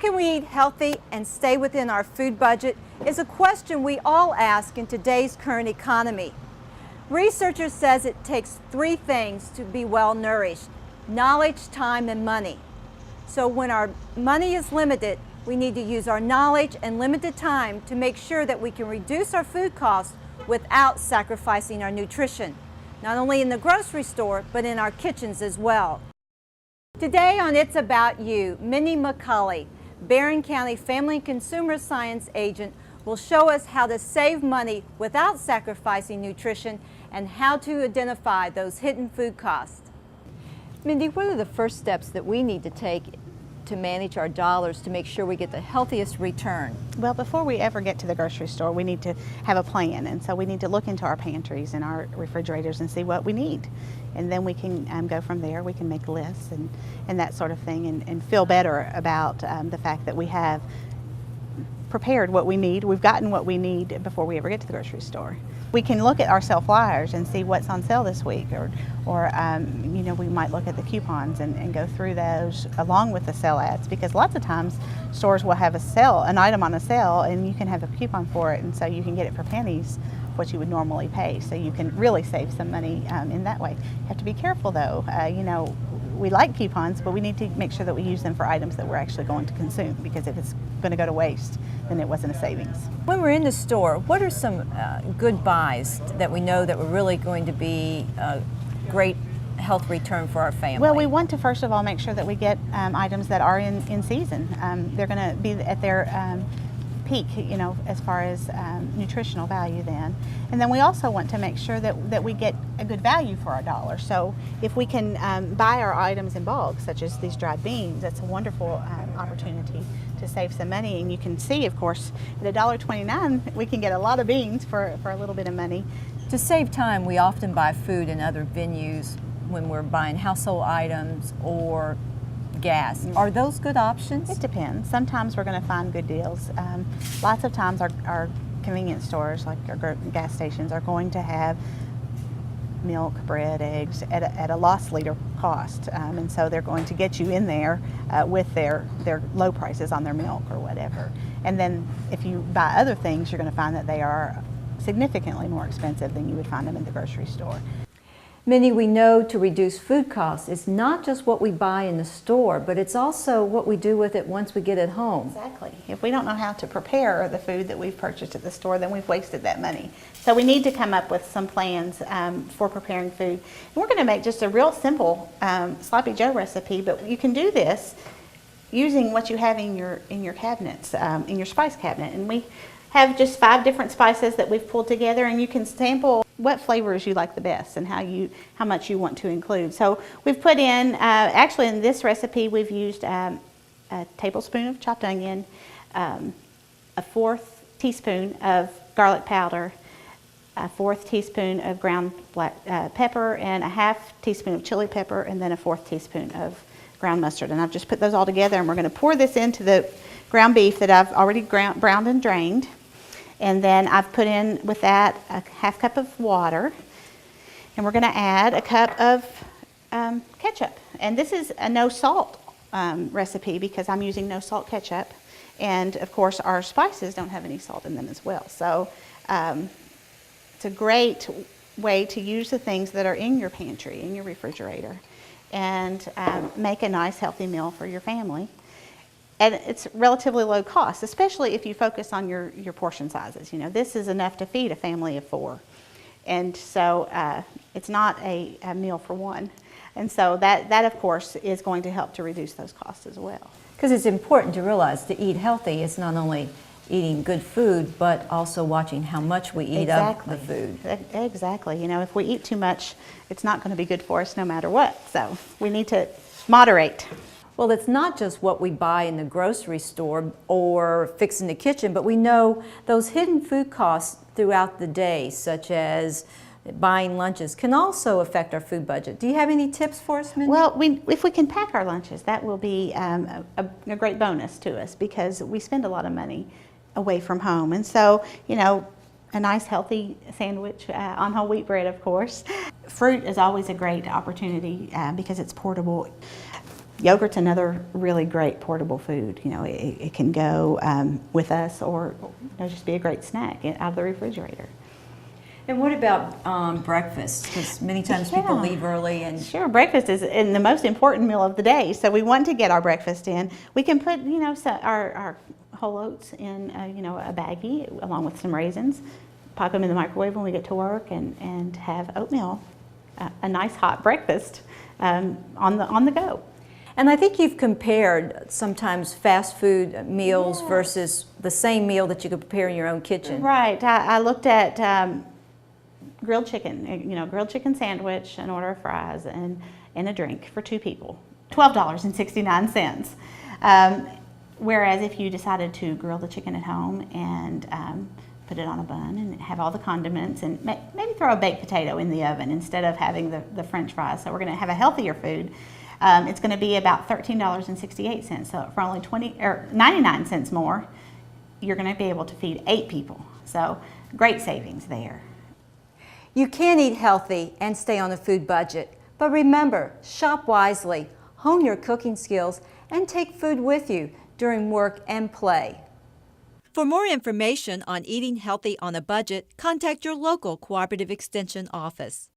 can we eat healthy and stay within our food budget is a question we all ask in today's current economy. Researchers says it takes three things to be well nourished: knowledge, time, and money. So when our money is limited, we need to use our knowledge and limited time to make sure that we can reduce our food costs without sacrificing our nutrition, not only in the grocery store, but in our kitchens as well. Today on It's About You, Minnie McCulley, Barron County Family and Consumer Science Agent, will show us how to save money without sacrificing nutrition and how to identify those hidden food costs. Mindy, what are the first steps that we need to take to manage our dollars to make sure we get the healthiest return? Well, before we ever get to the grocery store, we need to have a plan, and so we need to look into our pantries and our refrigerators and see what we need, and then we can go from there. We can make lists and that sort of thing, and feel better about the fact that we have prepared what we need. We've gotten what we need before we ever get to the grocery store. We can look at our sale flyers and see what's on sale this week, or you know, we might look at the coupons and go through those along with the sale ads, because lots of times stores will have an item on a sale, and you can have a coupon for it, and so you can get it for pennies what you would normally pay. So you can really save some money in that way. You have to be careful though. You know, we like coupons, but we need to make sure that we use them for items that we're actually going to consume, because if it's going to go to waste, then it wasn't a savings. When we're in the store, what are some good buys that we know that we're really going to be a great health return for our family? Well, we want to first of all make sure that we get items that are in season. They're going to be at their peak, you know, as far as nutritional value then. And then we also want to make sure that we get a good value for our dollar. So if we can buy our items in bulk, such as these dried beans, that's a wonderful opportunity to save some money. And you can see, of course, at $1.29 we can get a lot of beans for a little bit of money. To save time, we often buy food in other venues when we're buying household items or gas. Are those good options? It depends. Sometimes we're going to find good deals. Lots of times our convenience stores, like our gas stations, are going to have milk, bread, eggs at a loss leader cost, and so they're going to get you in there with their low prices on their milk or whatever. And then if you buy other things, you're going to find that they are significantly more expensive than you would find them in the grocery store. Minnie, we know to reduce food costs, it's not just what we buy in the store, but it's also what we do with it once we get it home. Exactly. If we don't know how to prepare the food that we've purchased at the store, then we've wasted that money. So we need to come up with some plans for preparing food. And we're going to make just a real simple Sloppy Joe recipe, but you can do this using what you have in your cabinets, in your spice cabinet. And we have just 5 different spices that we've pulled together, and you can sample what flavors you like the best and how much you want to include. So we've put in, actually in this recipe, we've used a tablespoon of chopped onion, a 1/4 teaspoon of garlic powder, a 1/4 teaspoon of ground black pepper, and a 1/2 teaspoon of chili pepper, and then a 1/4 teaspoon of ground mustard. And I've just put those all together, and we're going to pour this into the ground beef that I've already browned and drained. And then I've put in with that a 1/2 cup of water, and we're going to add a cup of ketchup. And this is a no salt recipe, because I'm using no salt ketchup, and of course our spices don't have any salt in them as well. So it's a great way to use the things that are in your pantry, in your refrigerator, and make a nice healthy meal for your family. And it's relatively low cost, especially if you focus on your portion sizes. You know, this is enough to feed a family of 4. And so it's not a meal for one. And so that of course is going to help to reduce those costs as well. Because it's important to realize to eat healthy is not only eating good food, but also watching how much we eat of the food. Exactly. You know, if we eat too much, it's not going to be good for us no matter what. So we need to moderate. Well, it's not just what we buy in the grocery store or fix in the kitchen, but we know those hidden food costs throughout the day, such as buying lunches, can also affect our food budget. Do you have any tips for us, Mindy? Well, if we can pack our lunches, that will be a great bonus to us, because we spend a lot of money away from home. And so, you know, a nice healthy sandwich on whole wheat bread, of course. Fruit is always a great opportunity because it's portable. Yogurt's another really great portable food. You know, it can go with us, or just be a great snack out of the refrigerator. And what about breakfast? Because many times people leave early and... Sure, breakfast is the most important meal of the day, so we want to get our breakfast in. We can put, our whole oats in, a baggie along with some raisins, pop them in the microwave when we get to work, and have oatmeal, a nice hot breakfast on the go. And I think you've compared sometimes fast food meals versus the same meal that you could prepare in your own kitchen. Right. I looked at grilled chicken, grilled chicken sandwich, an order of fries, and a drink for 2 people, $12.69. Whereas if you decided to grill the chicken at home and put it on a bun and have all the condiments and maybe throw a baked potato in the oven instead of having the French fries. So we're going to have a healthier food. It's going to be about $13.68. So for only 99 cents more, you're going to be able to feed 8 people. So great savings there. You can eat healthy and stay on a food budget, but remember, shop wisely, hone your cooking skills, and take food with you during work and play. For more information on eating healthy on a budget, contact your local Cooperative Extension office.